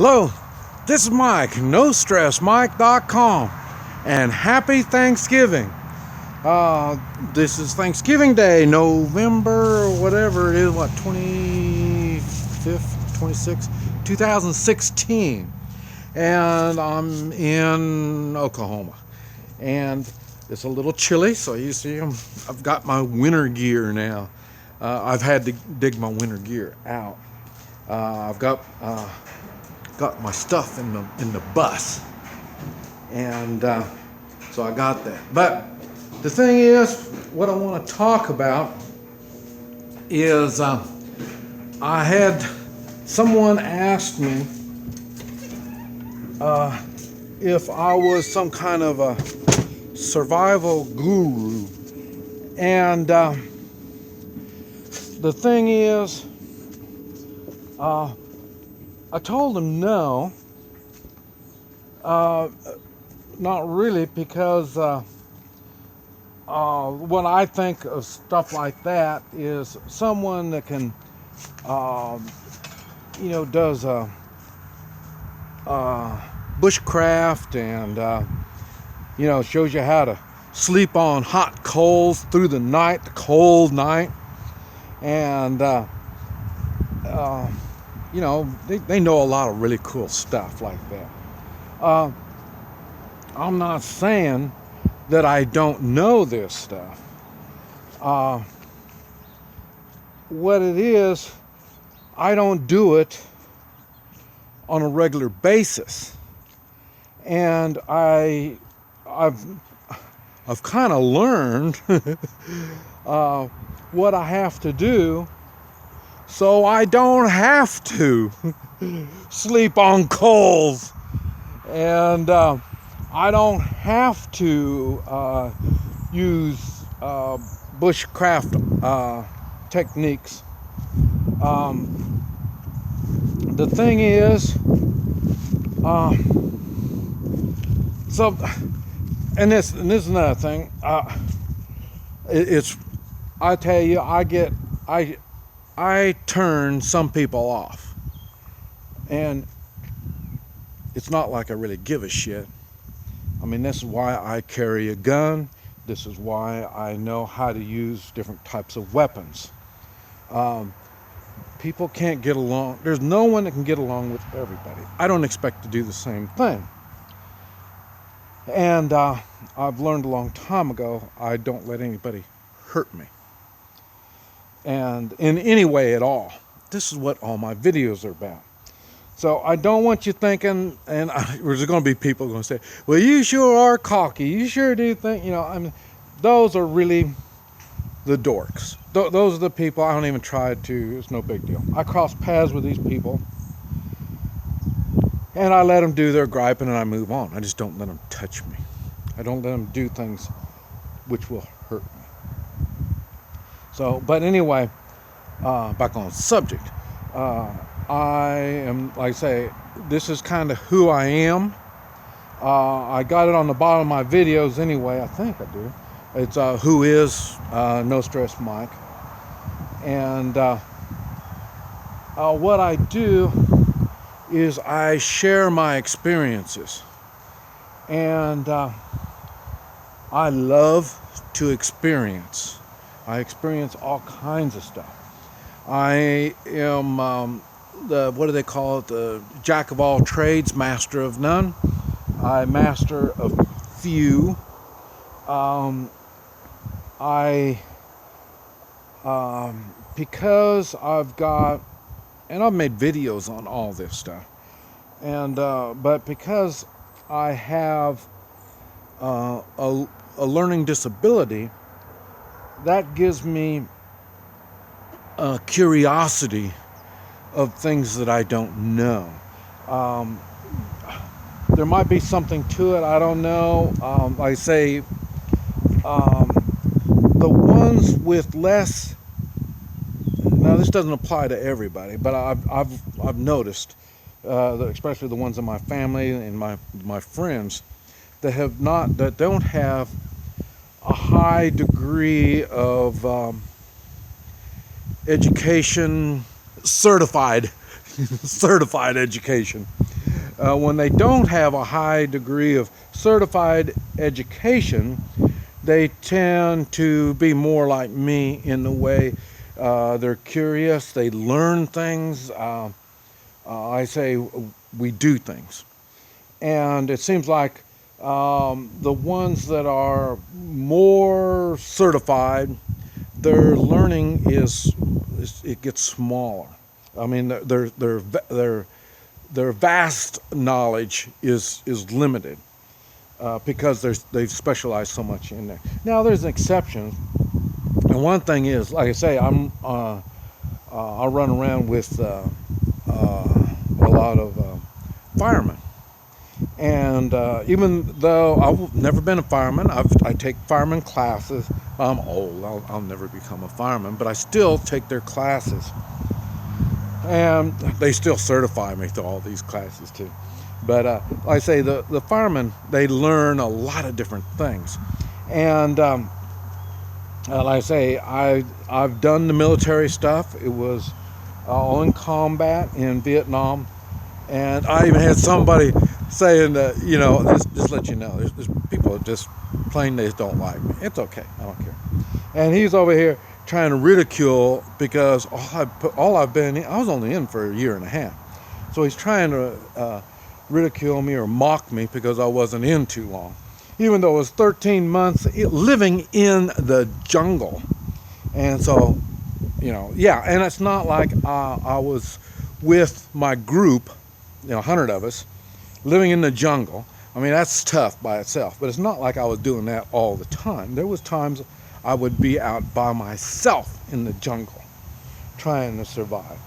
Hello, this is Mike, NoStressMike.com, and happy Thanksgiving. This is Thanksgiving Day, November, whatever it is, 25th, 26th, 2016. And I'm in Oklahoma. And it's a little chilly, so you see I've got my winter gear now. I've had to dig my winter gear out. I've got my stuff in the bus, and so I got that. But the thing is, what I want to talk about is I had someone ask me if I was some kind of a survival guru, and the thing is, I told him no, not really, because what I think of stuff like that is someone that can, does bushcraft and, shows you how to sleep on hot coals through the night, the cold night, and, they know a lot of really cool stuff like that. I'm not saying that I don't know this stuff. What it is, I don't do it on a regular basis, and I've kind of learned what I have to do, so I don't have to sleep on coals, and I don't have to use bushcraft techniques. The thing is, and this is another thing. I tell you, I turn some people off, and it's not like I really give a shit. I mean, this is why I carry a gun. This is why I know how to use different types of weapons. People can't get along. There's no one that can get along with everybody. I don't expect to do the same thing. And I've learned a long time ago, I don't let anybody hurt me, and in any way at all. This is what all my videos are about. So I don't want you thinking, and there's going to be people going to say, well, you sure are cocky. You sure do think, those are really the dorks. Those are the people I don't even try to, it's no big deal. I cross paths with these people, and I let them do their griping, and I move on. I just don't let them touch me. I don't let them do things which will hurt me. So, but anyway, back on the subject. I am, like I say, this is kind of who I am. I got it on the bottom of my videos anyway. I think I do. It's who is NoStressMike. And what I do is I share my experiences. And I love to experience. I experience all kinds of stuff. I am what do they call it? The jack of all trades, master of none. I master of few. Because I've got, and I've made videos on all this stuff, and but because I have a learning disability, that gives me a curiosity of things that I don't know. There might be something to it, I don't know. I say the ones with less, now this doesn't apply to everybody, but I've noticed, especially the ones in my family and my friends that don't have a high degree of education, certified education. when they don't have a high degree of certified education, they tend to be more like me in the way they're curious, they learn things. I say we do things. And it seems like the ones that are more certified, their learning it gets smaller. I mean, their vast knowledge is limited because they've specialized so much in there. Now, there's an exception, and one thing is, like I say, I run around with a lot of firemen. And even though I've never been a fireman, I take fireman classes. I'm old, I'll never become a fireman, but I still take their classes. And they still certify me to all these classes too. But like I say, the firemen, they learn a lot of different things. And like I say, I've done the military stuff. It was all in combat in Vietnam. And I even had somebody saying that, just let you know, there's people that just plain they don't like me. It's okay, I don't care. And he's over here trying to ridicule because I was only in for a year and a half. So he's trying to ridicule me or mock me because I wasn't in too long. Even though it was 13 months living in the jungle. And so, and it's not like I was with my group, 100 of us, living in the jungle. I mean, that's tough by itself, but it's not like I was doing that all the time. There was times I would be out by myself in the jungle trying to survive.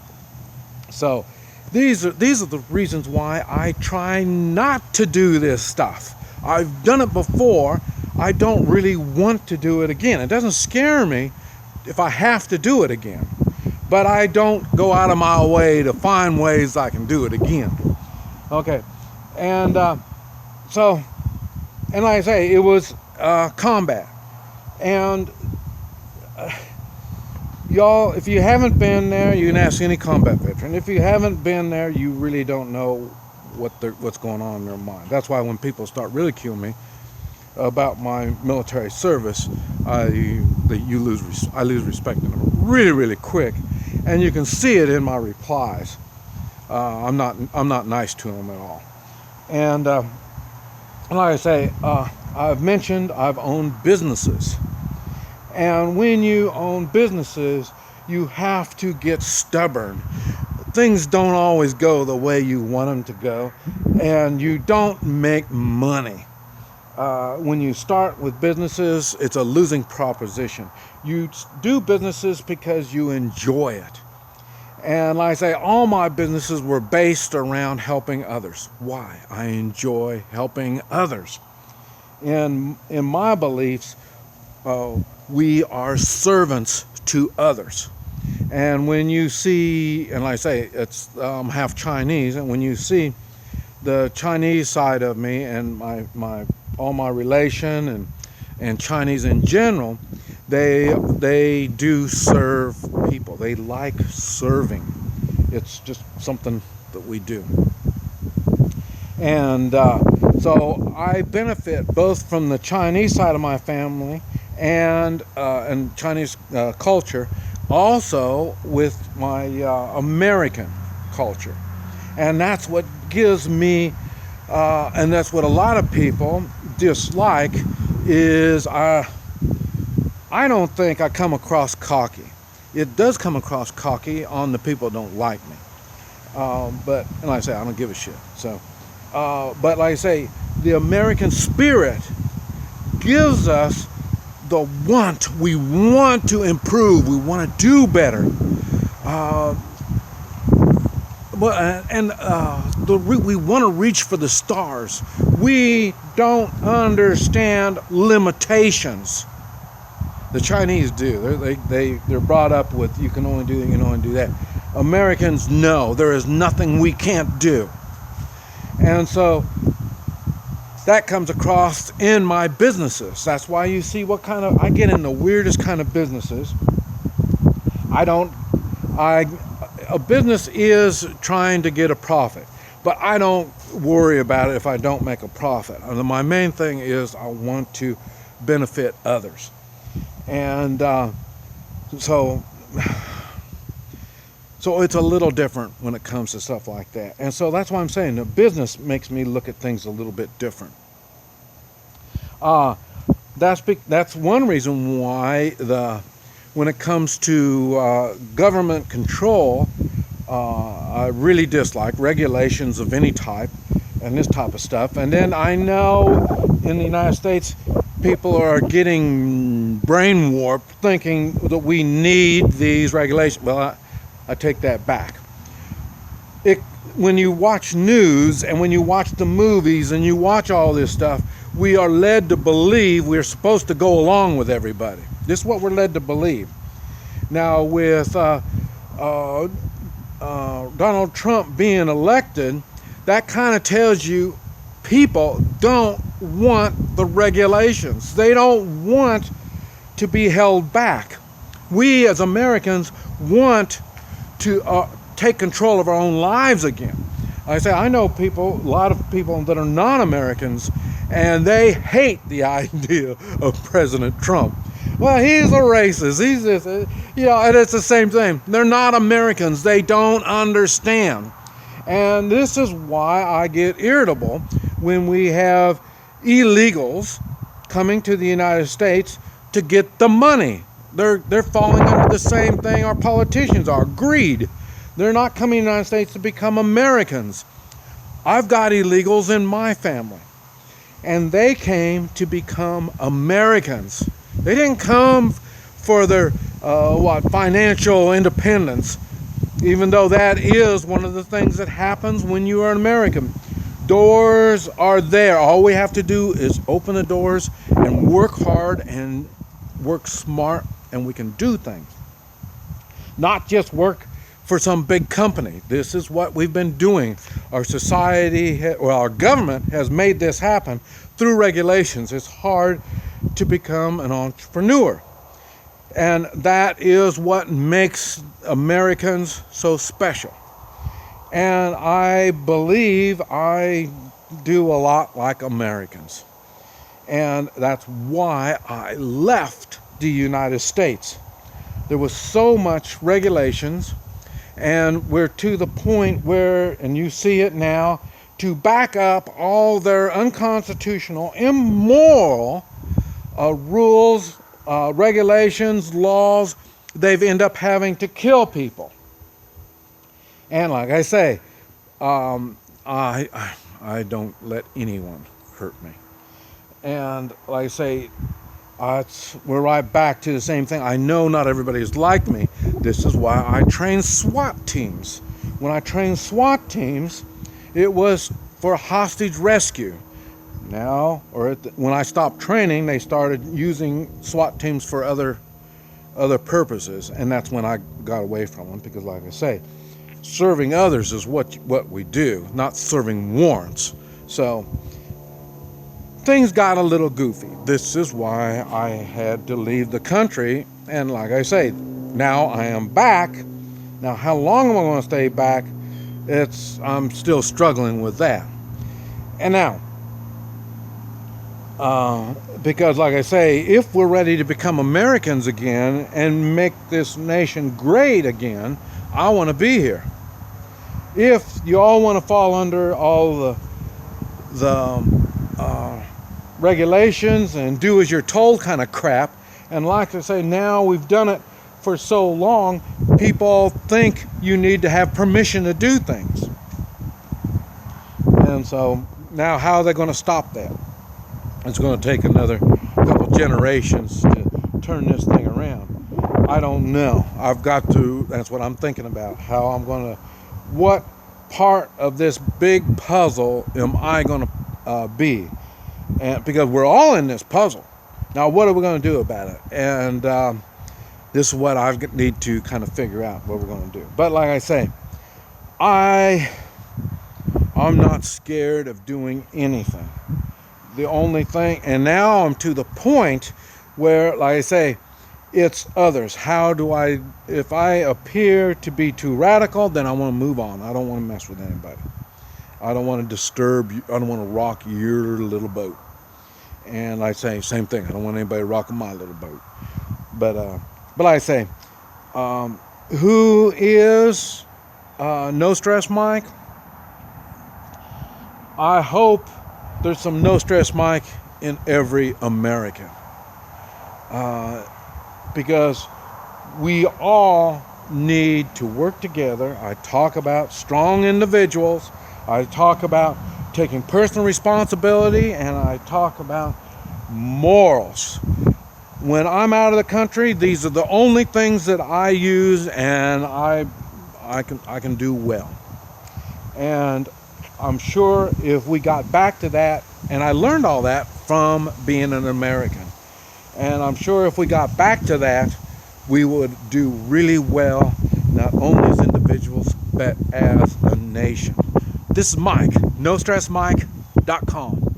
So these are the reasons why I try not to do this stuff. I've done it before. I don't really want to do it again. It doesn't scare me if I have to do it again, but I don't go out of my way to find ways I can do it again. Okay, and so, and like I say, it was combat. And y'all, if you haven't been there, you can ask any combat veteran. If you haven't been there, you really don't know what's going on in their mind. That's why when people start ridiculing me about my military service, I lose respect in them really, really quick, and you can see it in my replies. I'm not nice to them at all. And like I say, I've mentioned I've owned businesses. And when you own businesses, you have to get stubborn. Things don't always go the way you want them to go, and you don't make money. When you start with businesses, it's a losing proposition. You do businesses because you enjoy it. And like I say, all my businesses were based around helping others. Why? I enjoy helping others. In my beliefs, we are servants to others. And when you see, and like I say, it's half Chinese, and when you see the Chinese side of me and all my relation and Chinese in general, they do serve people. They like serving. It's just something that we do. And so I benefit both from the Chinese side of my family and Chinese culture, also with my American culture. And that's what gives me, and that's what a lot of people dislike, is I don't think I come across cocky. It does come across cocky on the people that don't like me. But, and like I say, I don't give a shit. So, but like I say, the American spirit gives us the want. We want to improve. We want to do better. We want to reach for the stars. We don't understand limitations. The Chinese do. They're brought up with you can only do that, you can only do that. Americans know there is nothing we can't do. And so that comes across in my businesses. That's why you see I get in the weirdest kind of businesses. A business is trying to get a profit. But I don't worry about it if I don't make a profit. My main thing is I want to benefit others. And so it's a little different when it comes to stuff like that. And so that's why I'm saying the business makes me look at things a little bit different. That's one reason why when it comes to government control, I really dislike regulations of any type and this type of stuff. And then I know in the United States, people are getting brain warped thinking that we need these regulations. Well, I take that back. When you watch news and when you watch the movies and you watch all this stuff, we are led to believe we're supposed to go along with everybody. This is what we're led to believe. Now, with Donald Trump being elected, that kind of tells you people don't want the regulations. They don't want to be held back. We as Americans want to take control of our own lives again. I know a lot of people that are non-Americans, and they hate the idea of President Trump. Well, he's a racist. He's just, and it's the same thing. They're not Americans. They don't understand. And this is why I get irritable when we have illegals coming to the United States to get the money. They're falling under the same thing our politicians are, greed. They're not coming to the United States to become Americans. I've got illegals in my family, and they came to become Americans. They didn't come for their financial independence, even though that is one of the things that happens when you are an American. Doors are there. All we have to do is open the doors and work hard and work smart, and we can do things. Not just work for some big company. This is what we've been doing. Our society, our government has made this happen through regulations. It's hard to become an entrepreneur. And that is what makes Americans so special. And I believe I do a lot like Americans. And that's why I left the United States. There was so much regulations, and we're to the point where, and you see it now, to back up all their unconstitutional, immoral rules, regulations, laws, they've ended up having to kill people. And like I say, I don't let anyone hurt me. And like I say, we're right back to the same thing. I know not everybody is like me. This is why I train SWAT teams. When I trained SWAT teams, it was for hostage rescue. Now, when I stopped training, they started using SWAT teams for other purposes, and that's when I got away from them, because like I say, serving others is what we do, not serving warrants. So things got a little goofy. This is why I had to leave the country, and like I say, now I am back. Now, how long am I going to stay back? I'm still struggling with that. And now, because like I say, if we're ready to become Americans again and make this nation great again, I want to be here. If you all want to fall under all the regulations and do as you're told kind of crap, and like I say, now we've done it for so long, people think you need to have permission to do things. And so now how are they going to stop that? It's going to take another couple generations to turn this thing around. I don't know. That's what I'm thinking about. What part of this big puzzle am I going to be? And because we're all in this puzzle. Now, what are we going to do about it? And this is what I need to kind of figure out what we're going to do. But like I say, I'm not scared of doing anything. The only thing, and now I'm to the point where, like I say, it's others. If I appear to be too radical, then I want to move on. I don't want to mess with anybody. I don't want to disturb you. I don't want to rock your little boat. And I say same thing. I don't want anybody rocking my little boat. But I say, who is No Stress Mike? I hope there's some No Stress Mike in every American, because we all need to work together. I talk about strong individuals. I talk about taking personal responsibility, and I talk about morals. When I'm out of the country, these are the only things that I use, and I can do well. And I'm sure if we got back to that, and I learned all that from being an American, and I'm sure if we got back to that, we would do really well, not only as individuals, but as a nation. This is Mike, NoStressMike.com.